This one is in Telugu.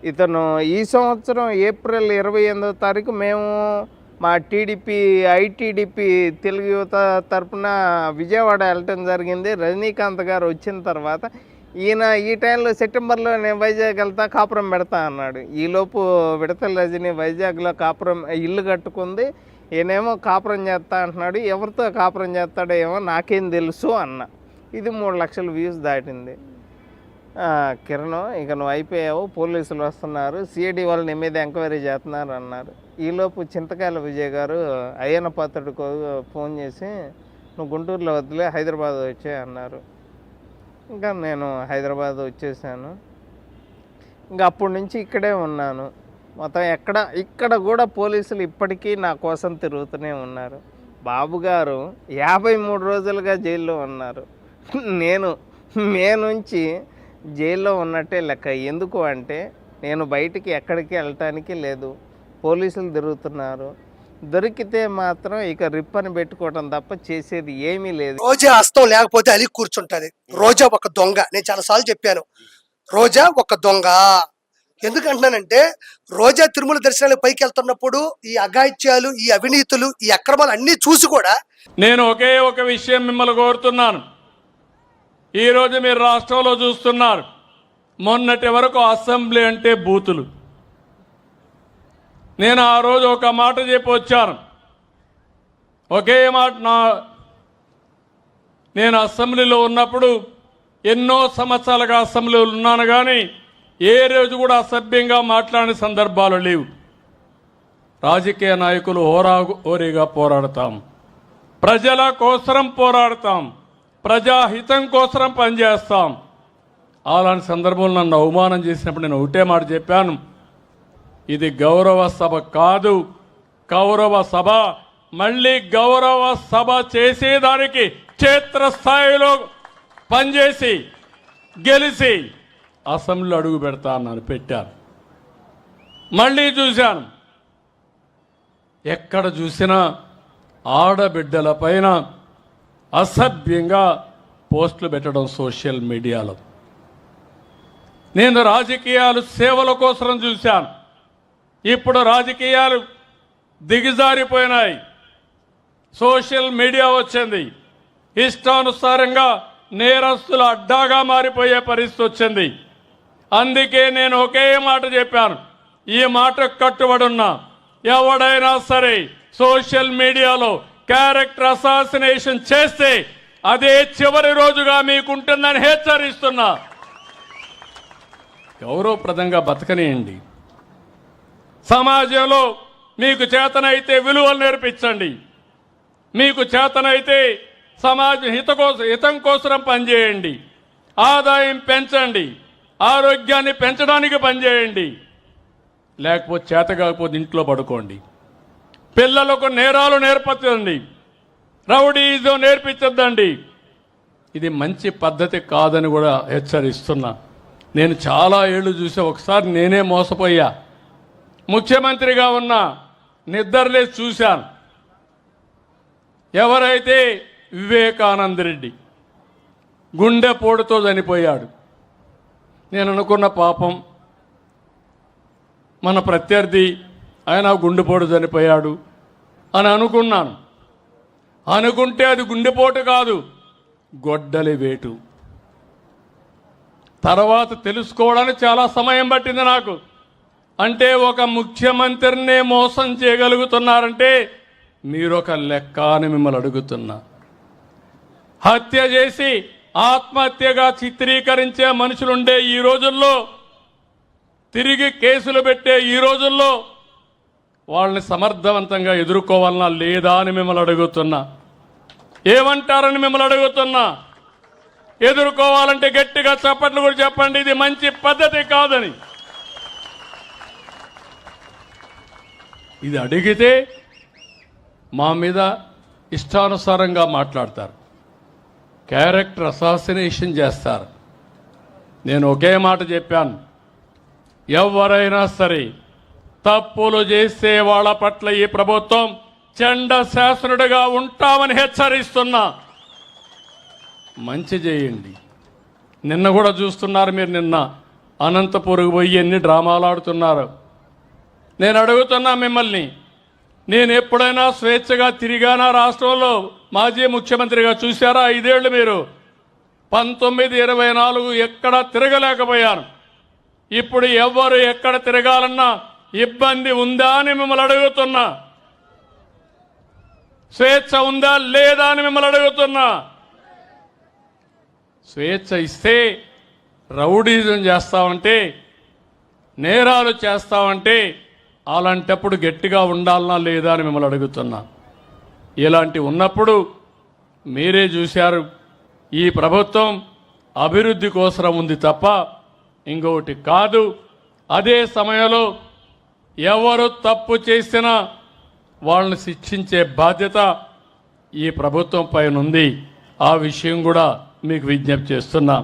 ఇతను ఈ సంవత్సరం ఏప్రిల్ 28వ తారీఖు మేము మా టీడీపీ ఐటీడీపీ తెలుగు యువత తరపున విజయవాడ వెళ్ళటం జరిగింది. రజనీకాంత్ గారు వచ్చిన తర్వాత ఈయన ఈ టైంలో సెప్టెంబర్లో నేను వైజాగ్ వెళ్తా కాపురం పెడతా అన్నాడు. ఈలోపు విడతల రజనీ వైజాగ్లో కాపురం ఇల్లు కట్టుకుంది. ఈయనేమో కాపురం చేస్తా అంటున్నాడు. ఎవరితో కాపురం చేస్తాడో ఏమో నాకేం తెలుసు అన్న. ఇది 3 లక్షల వ్యూస్ దాటింది. కిరణ్, ఇక నువ్వు అయిపోయావు, పోలీసులు వస్తున్నారు, సిఐడి వాళ్ళు నీ మీద ఎంక్వైరీ చేస్తున్నారు అన్నారు. ఈలోపు చింతకాయల విజయ్ గారు అయ్యన్న పాత్రుడికి ఫోన్ చేసి నువ్వు గుంటూరులో వదిలే హైదరాబాద్ వచ్చే అన్నారు. ఇంకా నేను హైదరాబాద్ వచ్చేసాను. ఇంకా అప్పటి నుంచి ఇక్కడే ఉన్నాను. మొత్తం ఇక్కడ కూడా పోలీసులు ఇప్పటికీ నా కోసం తిరుగుతూనే ఉన్నారు. బాబు గారు 53 రోజులుగా జైల్లో ఉన్నారు. నేను మే నుంచి జైల్లో ఉన్నట్టే లెక్క. ఎందుకు అంటే నేను బయటికి ఎక్కడికి వెళ్ళటానికి లేదు, పోలీసులు తిరుగుతున్నారు. దొరికితే మాత్రం ఇక రిప్పని పెట్టుకోవడం తప్ప చేసేది ఏమీ లేదు. రోజా హస్తం లేకపోతే అలిగి కూర్చుంటది. రోజా ఒక దొంగ. నేను చాలాసార్లు చెప్పాను, రోజా ఒక దొంగ. ఎందుకంటున్నానంటే రోజా తిరుమల దర్శనాలకు పైకి వెళ్తున్నప్పుడు ఈ అఘాయిత్యాలు, ఈ అవినీతులు, ఈ అక్రమాలు అన్నీ చూసి కూడా నేను ఒకే ఒక విషయం మిమ్మల్ని కోరుతున్నాను. ఈరోజు మీరు రాష్ట్రంలో చూస్తున్నారు, మొన్నటి వరకు అసెంబ్లీ అంటే బూతులు. నేను ఆ రోజు ఒక మాట చెప్పి వచ్చాను. ఒకే మాట, నేను అసెంబ్లీలో ఉన్నప్పుడు ఎన్నో సంవత్సరాలుగా అసెంబ్లీలో ఉన్నాను, కానీ ఏ రోజు కూడా అసభ్యంగా మాట్లాడిన సందర్భాలు లేవు. రాజకీయ నాయకులు హోరీగా పోరాడతాం, ప్రజల కోసరం పోరాడతాం, ప్రజాహితం కోసరం పనిచేస్తాం. అలాంటి సందర్భంలో నన్ను అవమానం చేసినప్పుడు నేను ఒకటే మాట చెప్పాను, ఇది గౌరవ సభ కాదు, కౌరవ సభ. మళ్ళీ గౌరవ సభ చేసేదానికి క్షేత్రస్థాయిలో పనిచేసి గెలిచి అసెంబ్లీలో అడుగు పెడతా అన్నాను, పెట్టాను. మళ్ళీ చూశాను, ఎక్కడ చూసినా ఆడబిడ్డల పైన అసభ్యంగా పోస్టులు పెట్టడం సోషల్ మీడియాలో. నేను రాజకీయాలు సేవల కోసం చూశాను. ఇప్పుడు రాజకీయాలు దిగజారిపోయినాయి, సోషల్ మీడియా వచ్చింది, ఇష్టానుసారంగా నేరస్తుల అడ్డాగా మారిపోయే పరిస్థితి వచ్చింది. అందుకే నేను ఒకే మాట చెప్పాను, ఈ మాటకు కట్టుబడి ఉన్నా. ఎవడైనా సరే సోషల్ మీడియాలో క్యారెక్టర్ అసాసినేషన్ చేస్తే అదే చివరి రోజుగా మీకుంటుందని హెచ్చరిస్తున్నా. గౌరవప్రదంగా బతకనియండి. సమాజంలో మీకు చేతనైతే విలువలు నేర్పించండి, మీకు చేతనైతే సమాజ హితం కోసం పనిచేయండి, ఆదాయం పెంచండి, ఆరోగ్యాన్ని పెంచడానికి పనిచేయండి. లేకపోతే చేత కాకపోతే ఇంట్లో పడుకోండి. పిల్లలకు నేరాలు నేర్పించండి, రౌడీజం నేర్పించద్దండి. ఇది మంచి పద్ధతి కాదని కూడా హెచ్చరిస్తున్నా. నేను చాలా ఏళ్ళు చూసా. ఒకసారి నేనే మోసపోయా. ముఖ్యమంత్రిగా ఉన్నా నిద్రలేసి చూశాను. ఎవరైతే వివేకానంద రెడ్డి గుండెపోటుతో చనిపోయాడు, నేను అనుకున్న పాపం మన ప్రత్యర్థి, ఆయన గుండెపోటు చనిపోయాడు అని అనుకున్నాను. అనుకుంటే అది గుండెపోటు కాదు, గొడ్డలి వేటు. తర్వాత తెలుసుకోవడానికి చాలా సమయం పట్టింది నాకు. అంటే ఒక ముఖ్యమంత్రినే మోసం చేయగలుగుతున్నారంటే మీరొక లెక్క అని మిమ్మల్ని అడుగుతున్నా. హత్య చేసి ఆత్మహత్యగా చిత్రీకరించే మనుషులుండే ఈ రోజుల్లో, తిరిగి కేసులు పెట్టే ఈ రోజుల్లో వాళ్ళని సమర్థవంతంగా ఎదుర్కోవాలన్నా లేదా అని మిమ్మల్ని అడుగుతున్నా. ఏమంటారని మిమ్మల్ని అడుగుతున్నా. ఎదుర్కోవాలంటే గట్టిగా చప్పట్లు కూడా చెప్పండి, ఇది మంచి పద్ధతి కాదని. ఇది అడిగితే మా మీద ఇష్టానుసారంగా మాట్లాడతారు, క్యారెక్టర్ అసాసినేషన్ చేస్తారు. నేను ఒకే మాట చెప్పాను, ఎవరైనా సరే తప్పులు చేసే వాళ్ళ పట్ల ఈ ప్రభుత్వం చండ శాసనుడిగా ఉంటామని హెచ్చరిస్తున్నా. మంచి చేయండి. నిన్న కూడా చూస్తున్నారు మీరు, నిన్న అనంతపురకు పోయి ఎన్ని డ్రామాలు ఆడుతున్నారు. నేను అడుగుతున్నా మిమ్మల్ని, నేను ఎప్పుడైనా స్వేచ్ఛగా తిరిగానా రాష్ట్రంలో? మాజీ ముఖ్యమంత్రిగా చూశారా 5 ఏళ్ళు మీరు? 1924 ఎక్కడ తిరగలేకపోయాను. ఇప్పుడు ఎవ్వరు ఎక్కడ తిరగాలన్నా ఇబ్బంది ఉందా అని మిమ్మల్ని అడుగుతున్నా. స్వేచ్ఛ ఉందా లేదా అని మిమ్మల్ని అడుగుతున్నా. స్వేచ్ఛ ఇస్తే రౌడీజం చేస్తామంటే, నేరాలు చేస్తామంటే అలాంటప్పుడు గట్టిగా ఉండాలనా లేదా అని మిమ్మల్ని అడుగుతున్నా. ఇలాంటి ఉన్నప్పుడు మీరే చూశారు, ఈ ప్రభుత్వం అభివృద్ధి కోసం ఉంది తప్ప ఇంకొకటి కాదు. అదే సమయంలో ఎవరు తప్పు చేసినా వాళ్ళని శిక్షించే బాధ్యత ఈ ప్రభుత్వం పైన ఉంది. ఆ విషయం కూడా మీకు విజ్ఞప్తి చేస్తున్నా.